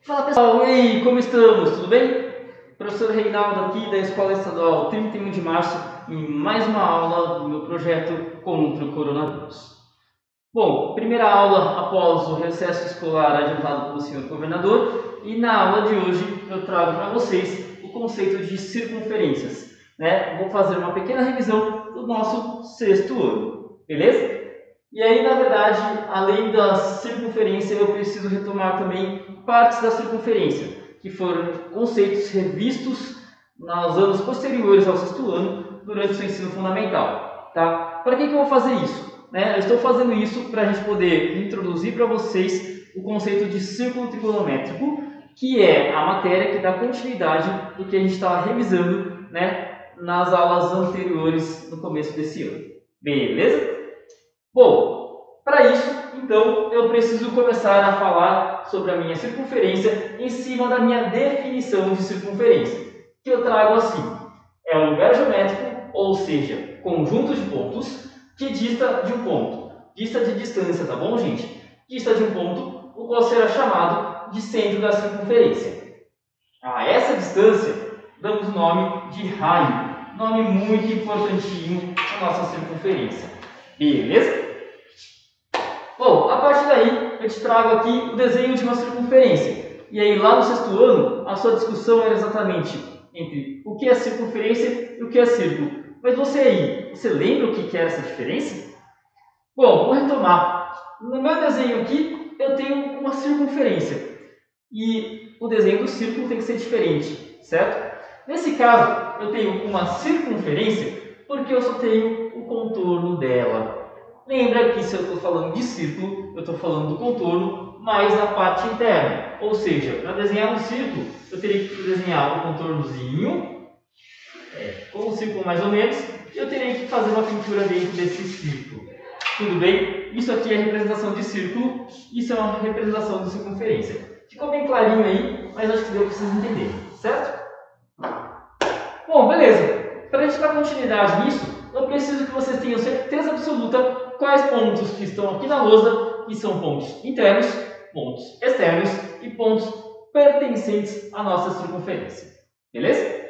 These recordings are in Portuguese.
Fala pessoal, e aí, como estamos? Tudo bem? Professor Reinaldo aqui da Escola Estadual 31 de Março em mais uma aula do meu projeto contra o coronavírus. Bom, primeira aula após o recesso escolar adiantado pelo senhor governador, e na aula de hoje eu trago para vocês o conceito de circunferências. Vou fazer uma pequena revisão do nosso sexto ano, beleza? E aí, na verdade, além da circunferência, eu preciso retomar também partes da circunferência, que foram conceitos revistos nos anos posteriores ao sexto ano, durante o seu ensino fundamental. Tá? Para que eu vou fazer isso? Eu estou fazendo isso para a gente poder introduzir para vocês o conceito de círculo trigonométrico, que é a matéria que dá continuidade do que a gente estava revisando nas aulas anteriores no começo desse ano. Beleza? Bom, para isso, então, eu preciso começar a falar sobre a minha circunferência em cima da minha definição de circunferência, que eu trago assim: é um lugar geométrico, ou seja, conjunto de pontos, que dista de um ponto. Dista de distância, tá bom, gente? Dista de um ponto, o qual será chamado de centro da circunferência. A essa distância, damos o nome de raio, nome muito importantinho na nossa circunferência. Beleza? Bom, a partir daí, eu te trago aqui o desenho de uma circunferência. E aí, lá no sexto ano, a sua discussão era exatamente entre o que é circunferência e o que é círculo. Mas você lembra o que é essa diferença? Bom, vou retomar. No meu desenho aqui, eu tenho uma circunferência. E o desenho do círculo tem que ser diferente, certo? Nesse caso, eu tenho uma circunferência porque eu só tenho o contorno dela. Lembra que se eu estou falando de círculo, eu estou falando do contorno mais a parte interna. Ou seja, para desenhar um círculo, eu teria que desenhar um contornozinho, com um círculo mais ou menos, e eu teria que fazer uma pintura dentro desse círculo. Tudo bem? Isso aqui é representação de círculo, isso é uma representação de circunferência. Ficou bem clarinho aí, mas acho que deu para vocês entenderem, certo? Bom, beleza. Para a gente dar continuidade nisso, eu preciso que vocês tenham certeza absoluta quais pontos que estão aqui na lousa, que são pontos internos, pontos externos e pontos pertencentes à nossa circunferência. Beleza?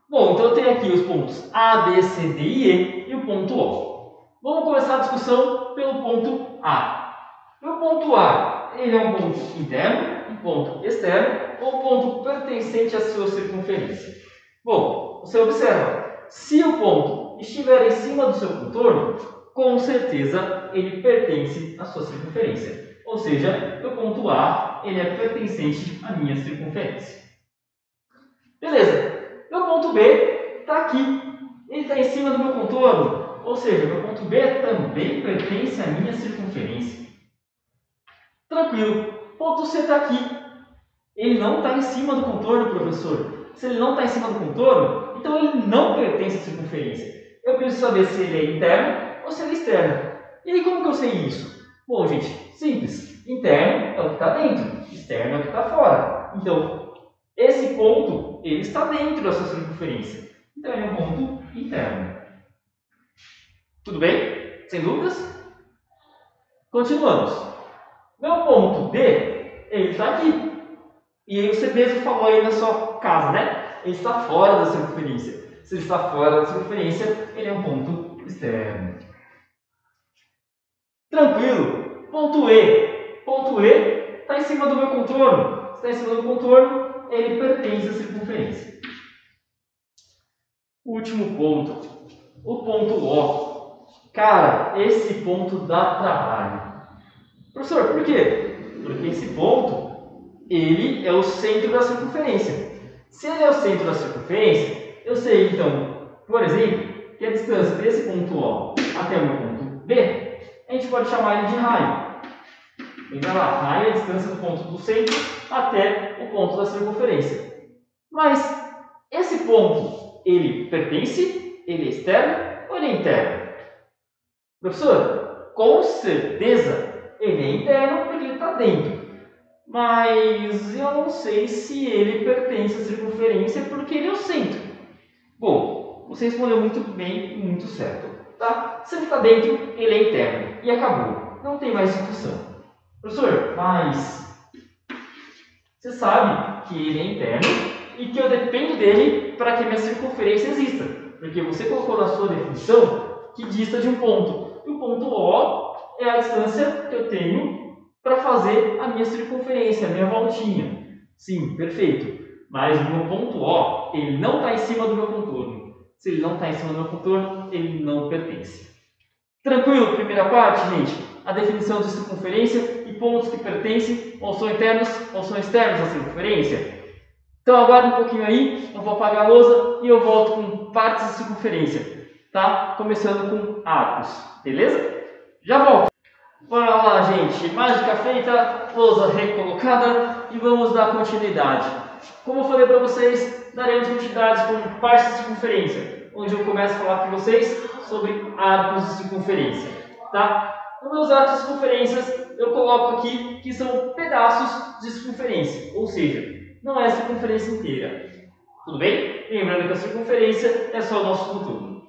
Bom, então eu tenho aqui os pontos A, B, C, D e E e o ponto O. Vamos começar a discussão pelo ponto A. O ponto A, ele é um ponto interno, um ponto externo ou um ponto pertencente à sua circunferência. Bom, você observa, se o ponto estiver em cima do seu contorno, com certeza ele pertence à sua circunferência. Ou seja, o ponto A ele é pertencente à minha circunferência. Beleza. Meu ponto B está aqui. Ele está em cima do meu contorno. Ou seja, meu ponto B também pertence à minha circunferência. Tranquilo. Ponto C está aqui. Ele não está em cima do contorno, professor. Se ele não está em cima do contorno, então ele não pertence à circunferência. Eu preciso saber se ele é interno ou se ele é externo. E aí, como que eu sei isso? Bom, gente, simples. Interno é o que está dentro, externo é o que está fora. Então, esse ponto, ele está dentro da sua circunferência. Então, ele é um ponto interno. Tudo bem? Sem dúvidas? Continuamos. Meu ponto D, ele está aqui. E aí você mesmo falou aí na sua casa, né? Ele está fora da circunferência. Se ele está fora da circunferência, ele é um ponto externo. Tranquilo. Ponto E. Ponto E está em cima do meu contorno. Se está em cima do contorno, ele pertence à circunferência. Último ponto. O ponto O. Cara, esse ponto dá trabalho. Professor, por quê? Porque esse ponto, ele é o centro da circunferência. Se ele é o centro da circunferência, eu sei, então, por exemplo, que a distância desse ponto O até o meu ponto B, a gente pode chamar ele de raio. Lembra lá, raio é a distância do ponto do centro até o ponto da circunferência. Mas esse ponto, ele pertence, ele é externo ou ele é interno? Professor, com certeza ele é interno porque ele está dentro. Mas eu não sei se ele pertence à circunferência porque ele é o centro. Bom, você respondeu muito bem e muito certo. Tá? Se ele está dentro, ele é interno. E acabou. Não tem mais discussão. Professor, mas Você sabe que ele é interno e que eu dependo dele para que a minha circunferência exista. Porque você colocou na sua definição que dista de um ponto. E o ponto O é a distância que eu tenho para fazer a minha circunferência, a minha voltinha. Sim, perfeito. Mas o meu ponto O, ele não está em cima do meu contorno. Se ele não está em cima do meu contorno, ele não pertence. Tranquilo? Primeira parte, gente. A definição de circunferência e pontos que pertencem ou são internos ou são externos à circunferência. Então aguarda um pouquinho aí, eu vou apagar a lousa e eu volto com partes de circunferência, tá? Começando com arcos, beleza? Já volto! Bora lá, gente! Mágica feita, lousa recolocada e vamos dar continuidade. Como eu falei para vocês, daremos continuidade com partes de circunferência, onde eu começo a falar com vocês sobre arcos de circunferência, tá? Nos meus arcos de circunferências, eu coloco aqui que são pedaços de circunferência, ou seja, não é a circunferência inteira. Tudo bem? Lembrando que a circunferência é só o nosso contorno.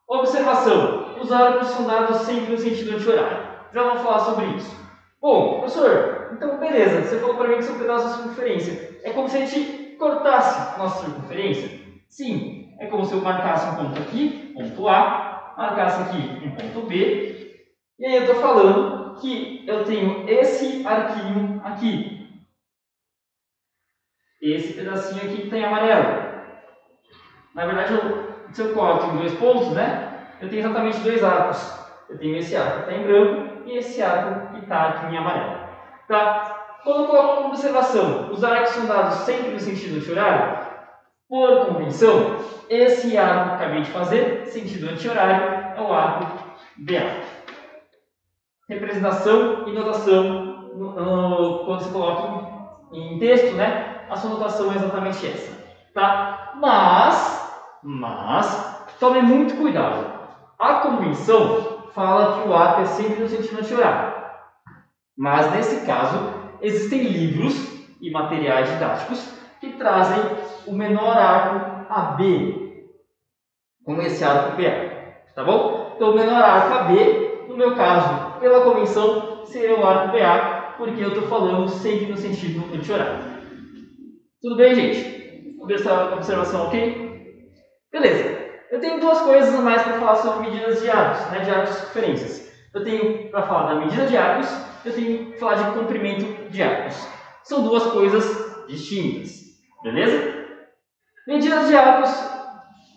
Observação. Os arcos são dados sempre no sentido anti-horário. Já vamos falar sobre isso. Bom, professor, então beleza. Você falou para mim que são pedaços de circunferência. É como se a gente cortasse a nossa circunferência? Sim. É como se eu marcasse um ponto aqui, ponto A, marcasse aqui um ponto B. E aí eu estou falando que eu tenho esse arquinho aqui. Esse pedacinho aqui que está em amarelo. Na verdade, se eu corto em dois pontos, né? Eu tenho exatamente dois arcos. Eu tenho esse arco que está em branco e esse arco que está aqui em amarelo. Tá? Quando eu coloco uma observação, os arcos são dados sempre no sentido anti-horário. Por convenção, esse arco que acabei de fazer, sentido anti-horário, é o arco BA. Representação e notação quando você coloca em texto, né? A sua notação é exatamente essa, tá? Mas tome muito cuidado. A convenção fala que o arco é sempre no sentido anti-horário. Mas nesse caso, existem livros e materiais didáticos que trazem o menor arco AB, como esse arco BA, tá bom? Então o menor arco AB, no meu caso, pela convenção, seria o arco BA, porque eu estou falando sempre no sentido anti-horário. Tudo bem, gente? Observação ok? Beleza. Eu tenho duas coisas a mais para falar sobre medidas de arcos, né, de arcos de circunferências. Eu tenho para falar da medida de arcos, eu tenho que falar de comprimento de arcos. São duas coisas distintas, beleza? Medidas de arcos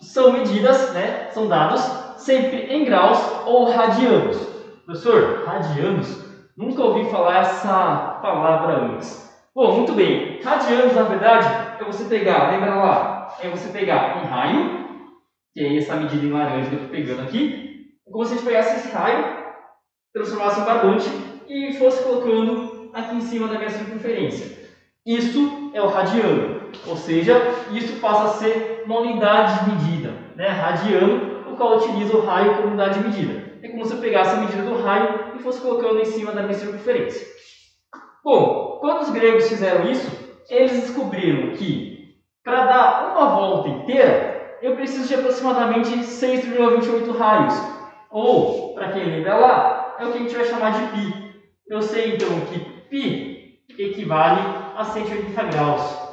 são medidas, né, são dados sempre em graus ou radianos. Professor, radianos? Nunca ouvi falar essa palavra antes. Bom, muito bem. Radianos, na verdade, é você pegar, lembra lá, é você pegar um raio, que é essa medida em laranja que eu estou pegando aqui, é como se a gente pegasse esse raio, transformasse em barbante e fosse colocando aqui em cima da minha circunferência. Isso é o radiano, ou seja, isso passa a ser uma unidade de medida, né? Radiano, o qual utiliza o raio como unidade de medida. É como se eu pegasse a medida do raio e fosse colocando em cima da minha circunferência. Bom, quando os gregos fizeram isso, eles descobriram que para dar uma volta inteira, eu preciso de aproximadamente 6,28 raios. Ou, para quem lembra lá, é o que a gente vai chamar de π. Eu sei então que π equivale a 180 graus.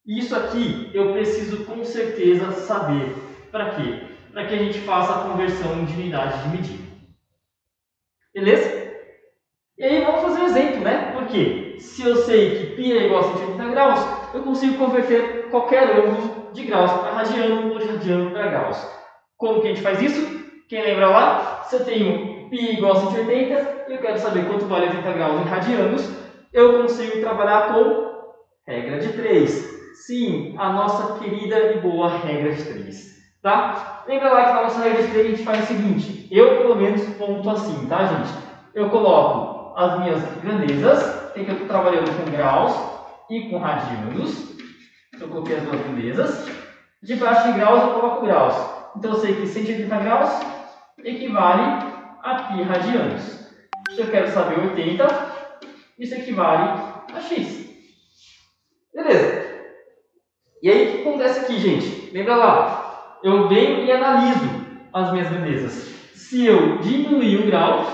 Isso aqui eu preciso com certeza saber. Para quê? Para que a gente faça a conversão de unidade de medida. Beleza? E aí vamos fazer um exemplo, né? Porque se eu sei que π é igual a 180 graus, eu consigo converter qualquer ângulo de graus para radiano ou de radiano para graus. Como que a gente faz isso? Quem lembra lá? Se eu tenho π igual a 180 e eu quero saber quanto vale 80 graus em radianos, eu consigo trabalhar com regra de 3. Sim, a nossa querida e boa regra de 3. Tá? Lembra lá que na nossa regra de 3 a gente faz o seguinte, eu pelo menos ponto assim, tá, gente? Eu coloco as minhas grandezas, que eu estou trabalhando com graus e com radianos. Eu coloquei as duas grandezas. Debaixo de graus eu coloco graus. Então eu sei que 180 graus equivale a π radianos. Se eu quero saber 80, isso equivale a x. Beleza. E aí o que acontece aqui, gente? Lembra lá, eu venho e analiso as minhas grandezas. Se eu diminuir o grau,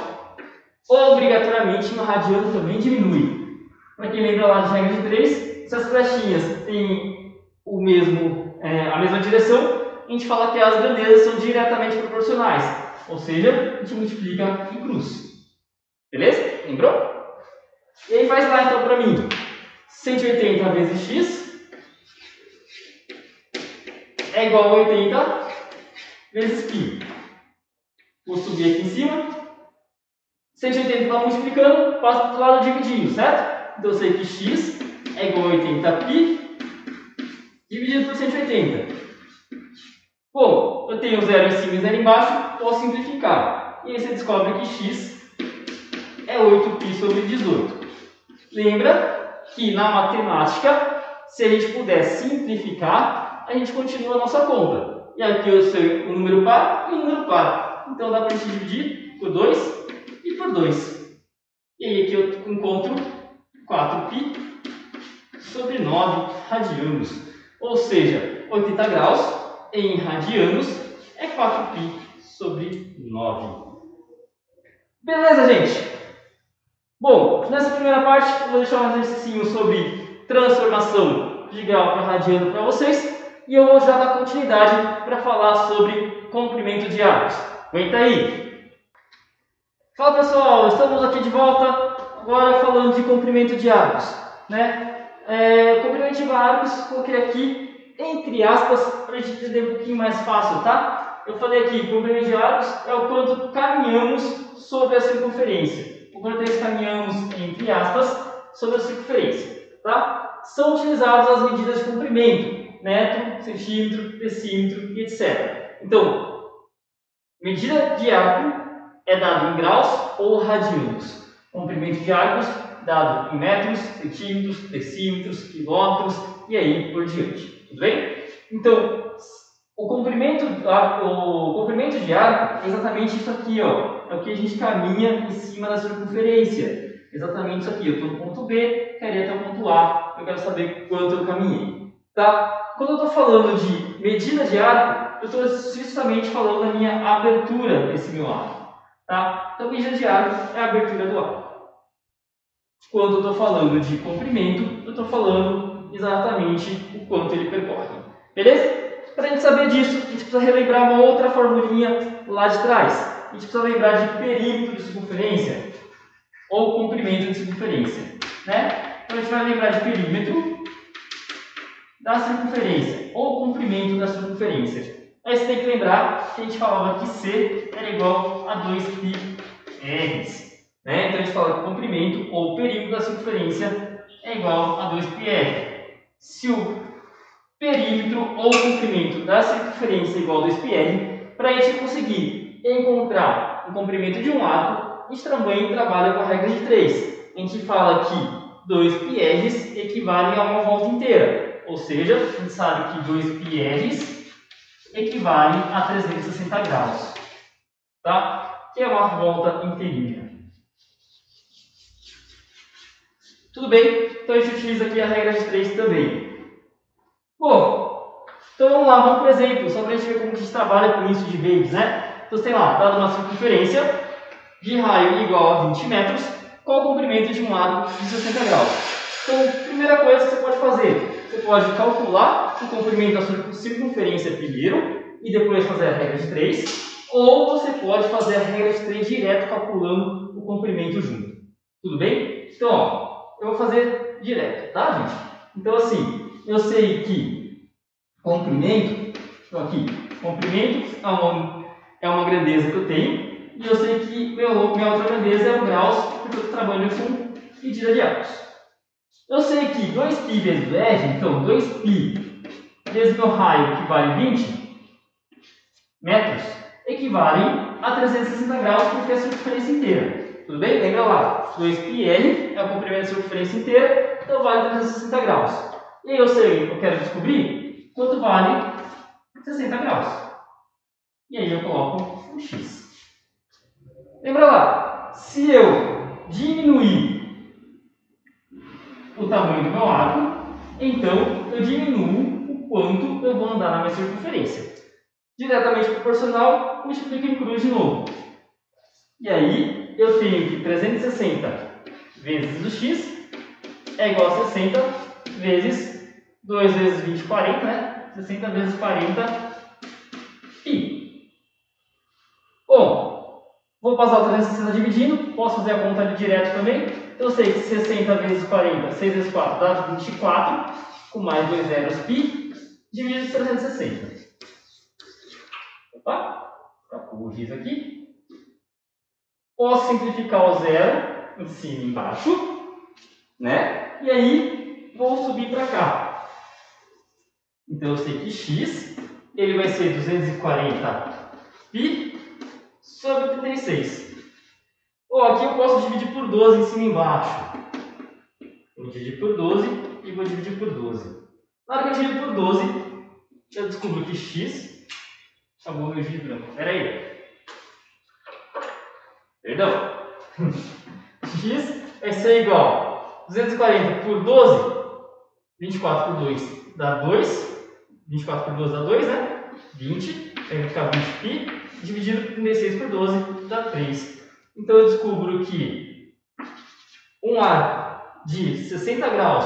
obrigatoriamente no radiano também diminui. Para quem lembra lá de regra de 3, se as flechinhas têm a mesma direção, a gente fala que as grandezas são diretamente proporcionais, ou seja, a gente multiplica em cruz. Beleza? Lembrou? E aí faz lá então para mim, 180 vezes x é igual a 80 vezes π. Vou subir aqui em cima. 180 está multiplicando, passa para o outro lado dividindo, certo? Então eu sei que x é igual a 80π dividido por 180. Bom, eu tenho 0 em cima e 0 embaixo, posso simplificar. E aí você descobre que x é 8π sobre 18. Lembra que na matemática, se a gente puder simplificar, a gente continua a nossa conta. E aqui eu sei um número par e um número par. Então dá para a gente dividir por 2 e por 2. E aí aqui eu encontro 4π sobre 9 radianos. Ou seja, 80 graus em radianos é 4π sobre 9. Beleza, gente? Bom, nessa primeira parte eu vou deixar um exercício sobre transformação de grau para radiano para vocês. E eu vou já dar continuidade para falar sobre comprimento de arcos. Aguenta aí! Fala pessoal, estamos aqui de volta, agora falando de comprimento de arcos. Comprimento de arcos, coloquei aqui entre aspas para a gente entender um pouquinho mais fácil, tá? Eu falei aqui, comprimento de arcos é o quanto caminhamos sobre a circunferência. O quanto nós caminhamos, entre aspas, sobre a circunferência, tá? São utilizadas as medidas de comprimento, metro, centímetro, decímetro e etc. Então, medida de arco é dado em graus ou radianos. Comprimento de arcos dado em metros, centímetros, decímetros, quilômetros e aí por diante. Tudo bem? Então, o comprimento de arco é exatamente isso aqui, ó. É o que a gente caminha em cima da circunferência. Exatamente isso aqui. Eu estou no ponto B, quero ir até o ponto A. Eu quero saber quanto eu caminhei. Tá? Quando eu estou falando de medida de arco, eu estou justamente falando da minha abertura desse meu arco. Tá? Então, medida de arco é a abertura do arco. Quando eu estou falando de comprimento, eu estou falando exatamente o quanto ele percorre. Beleza? Para a gente saber disso, a gente precisa relembrar uma outra formulinha lá de trás. A gente precisa lembrar de perímetro de circunferência ou comprimento de circunferência. Então a gente vai lembrar de perímetro da circunferência ou comprimento da circunferência. Aí você tem que lembrar que a gente falava que C era igual a 2πr. Então a gente fala que comprimento ou perímetro da circunferência é igual a 2πr. Se o perímetro ou comprimento da circunferência é igual a 2πr, para a gente conseguir encontrar o comprimento de um arco, a gente também trabalha com a regra de 3. A gente fala que 2πr equivalem a uma volta inteira. Ou seja, a gente sabe que 2πr equivalem a 360 graus. Tá? Que é uma volta inteirinha. Tudo bem? Então a gente utiliza aqui a regra de 3 também. Bom, então vamos lá, vamos para o exemplo, só para a gente ver como que a gente trabalha com isso de vez, Então você tem lá, dado uma circunferência de raio igual a 20 metros, qual o comprimento de um arco de 60 graus? Então, primeira coisa que você pode fazer, você pode calcular o comprimento da circunferência primeiro e depois fazer a regra de 3, ou você pode fazer a regra de 3 direto calculando o comprimento junto. Tudo bem? Então, ó, eu vou fazer direto, tá, gente? Então, assim, eu sei que comprimento, então aqui, comprimento é uma grandeza que eu tenho, e eu sei que minha outra grandeza é o graus, porque eu estou trabalhando com medida de arcos. Eu sei que 2π vezes r, então 2π vezes meu raio, que vale 20 metros, equivalem a 360 graus, porque é a circunferência inteira. Tudo bem? Lembra lá, 2πr é o comprimento da circunferência inteira, então vale 360 graus. E aí eu sei, eu quero descobrir quanto vale 60 graus. E aí eu coloco um x. Lembra lá, se eu diminuir o tamanho do meu arco, então eu diminuo o quanto eu vou andar na minha circunferência. Diretamente proporcional, multiplico em cruz de novo. E aí eu tenho que 360 vezes o x é igual a 60 vezes 2 vezes 20, 40, né? 60 vezes 40 π. Bom, vou passar o 360 dividindo, posso fazer a conta ali direto também. Eu sei que 60 vezes 40, 6 vezes 4 dá 24, com mais 2 zeros π, dividido por 360. Opa, calculo o giz aqui. Posso simplificar o zero em cima e embaixo, né? E aí vou subir para cá. Então eu sei que x ele vai ser 240 π sobre 36. Ou aqui eu posso dividir por 12 em cima e embaixo. Vou dividir por 12 e vou dividir por 12. Na hora que eu divido por 12, eu descubro que x... Acabou meu giz branco. Espera aí. Perdão. X vai ser igual a 240 por 12, 24 por 2 dá 2, 24 por 12 dá 2, né? 20, vai ficar 20π, dividido por 36 por 12 dá 3. Então eu descubro que um arco de 60 graus,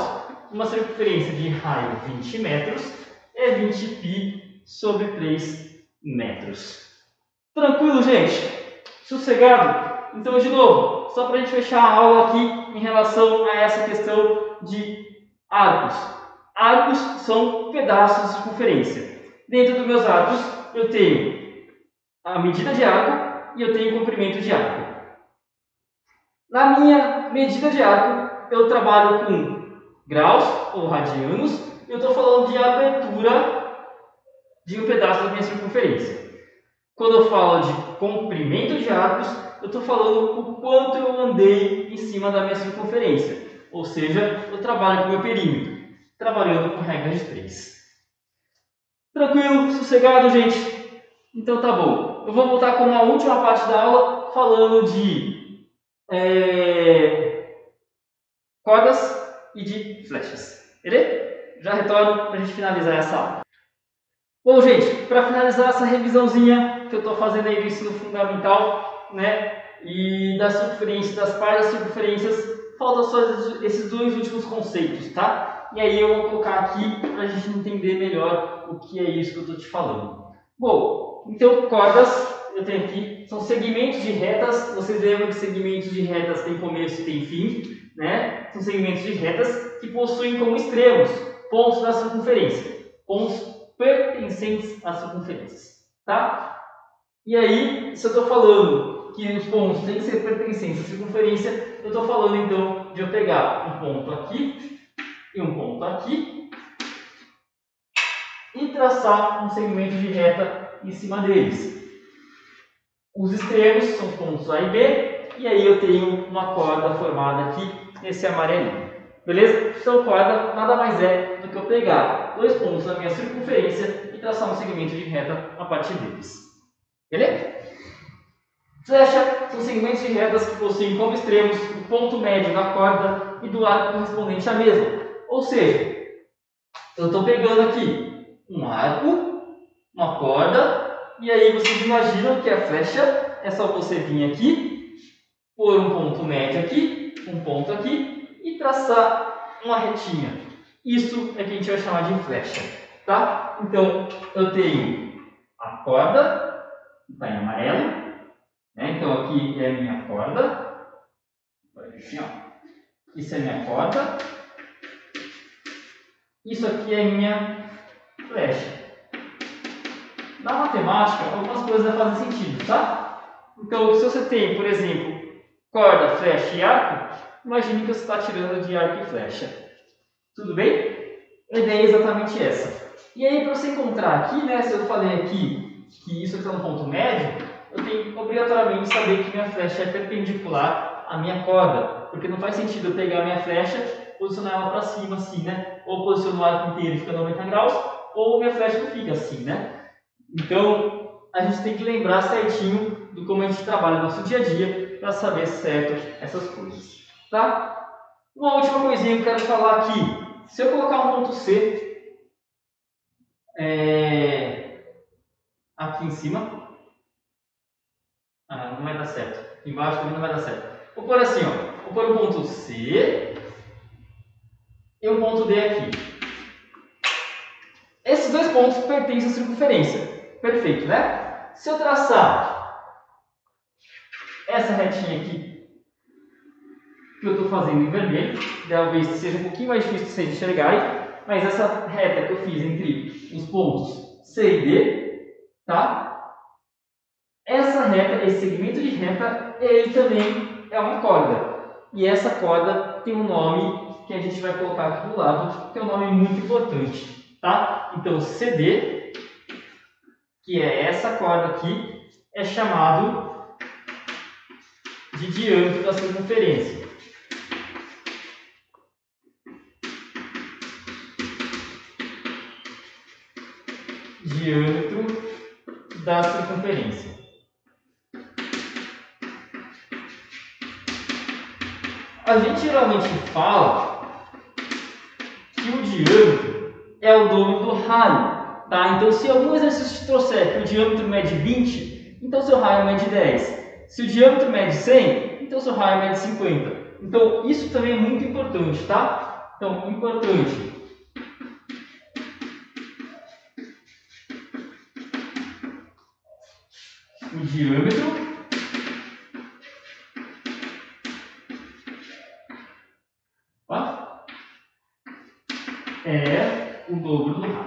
uma circunferência de raio 20 metros, é 20π sobre 3 metros. Tranquilo, gente? Sossegado? Então, de novo, só para a gente fechar a aula aqui em relação a essa questão de arcos. Arcos são pedaços de circunferência. Dentro dos meus arcos, eu tenho a medida de arco e eu tenho o comprimento de arco. Na minha medida de arco, eu trabalho com graus ou radianos. Eu estou falando de abertura de um pedaço da minha circunferência. Quando eu falo de comprimento de arcos, eu estou falando o quanto eu andei em cima da minha circunferência. Ou seja, eu trabalho com o meu perímetro, trabalhando com regra de 3. Tranquilo? Sossegado, gente? Então tá bom. Eu vou voltar com uma última parte da aula falando de cordas e de flechas. Beleza? Já retorno para a gente finalizar essa aula. Bom, gente, para finalizar essa revisãozinha que eu estou fazendo aí do ensino fundamental, né, e das circunferências, das partes das circunferências, faltam só esses dois últimos conceitos, tá? E aí eu vou colocar aqui para a gente entender melhor o que é isso que eu estou te falando. Bom, então cordas, eu tenho aqui, são segmentos de retas. Vocês lembram que segmentos de retas têm começo e tem fim, né? São segmentos de retas que possuem como extremos pontos da circunferência, pontos pertencentes às circunferências, tá? E aí, se eu estou falando que os pontos têm que ser pertencentes à circunferência, eu estou falando então de eu pegar um ponto aqui e um ponto aqui e traçar um segmento de reta em cima deles. Os extremos são pontos A e B, e aí eu tenho uma corda formada aqui nesse amarelinho. Beleza? Então, corda nada mais é do que eu pegar dois pontos da minha circunferência e traçar um segmento de reta a partir deles. Beleza? Flecha são segmentos de retas que possuem como extremos o ponto médio da corda e do arco correspondente à mesma. Ou seja, eu estou pegando aqui um arco, uma corda, e aí vocês imaginam que a flecha é só você vir aqui, pôr um ponto médio aqui, um ponto aqui, e traçar uma retinha. Isso é que a gente vai chamar de flecha, tá? Então, eu tenho a corda, que está em amarelo, né? Então, aqui é a minha corda. Assim, ó. Isso é a minha corda. Isso aqui é a minha flecha. Na matemática, algumas coisas fazem sentido, tá? Então, se você tem, por exemplo, corda, flecha e arco, imagine que você está tirando de arco e flecha. Tudo bem? A ideia é exatamente essa. E aí, para você encontrar aqui, né, se eu falei aqui que isso está no ponto médio, eu tenho obrigatoriamente saber que minha flecha é perpendicular à minha corda. Porque não faz sentido eu pegar a minha flecha, posicionar ela para cima assim, né? Ou posicionar o arco inteiro e fica 90 graus, ou minha flecha não fica assim, né? Então, a gente tem que lembrar certinho do como a gente trabalha no nosso dia a dia para saber certo essas coisas, tá? Uma última coisinha que eu quero falar aqui. Se eu colocar um ponto C aqui em cima, não vai dar certo. Embaixo também não vai dar certo. Vou pôr assim, ó. Vou pôr um ponto C e um ponto D aqui. Esses dois pontos pertencem à circunferência. Perfeito, né? Se eu traçar essa retinha aqui, que eu estou fazendo em vermelho, talvez seja um pouquinho mais difícil de vocês enxergarem, mas essa reta que eu fiz entre os pontos C e D, tá? Essa reta, esse segmento de reta, ele também é uma corda. E essa corda tem um nome que a gente vai colocar aqui do lado, que é um nome muito importante, tá? Então, CD, que é essa corda aqui, é chamado de diâmetro da circunferência. Diâmetro da circunferência. A gente geralmente fala que o diâmetro é o dobro do raio, tá? Então, se algum exercício te trouxer que o diâmetro mede 20, então seu raio mede 10. Se o diâmetro mede 100, então seu raio mede 50. Então, isso também é muito importante, tá? Então, importante. O diâmetro é o dobro do raio.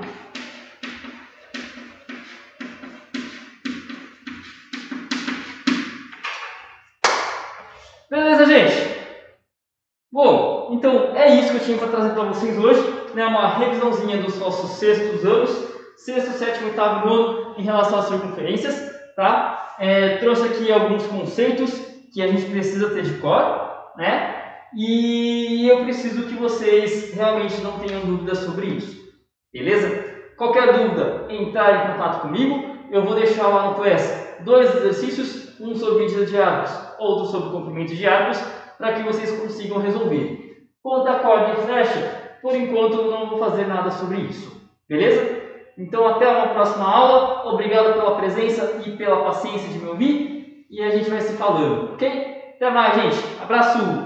Beleza, gente? Bom, então é isso que eu tinha para trazer para vocês hoje, né? Uma revisãozinha dos nossos sextos anos, sexto, sétimo, oitavo, nono, em relação às circunferências, tá? Trouxe aqui alguns conceitos que a gente precisa ter de cor, né? E eu preciso que vocês realmente não tenham dúvidas sobre isso, beleza? Qualquer dúvida, entrar em contato comigo. Eu vou deixar lá no Class 2 exercícios, um sobre medida de árvores, outro sobre comprimento de árvores, para que vocês consigam resolver. Quanto à corda e flecha, por enquanto eu não vou fazer nada sobre isso, beleza? Então até uma próxima aula, obrigado pela presença e pela paciência de me ouvir, e a gente vai se falando, ok? Até mais, gente, abraço!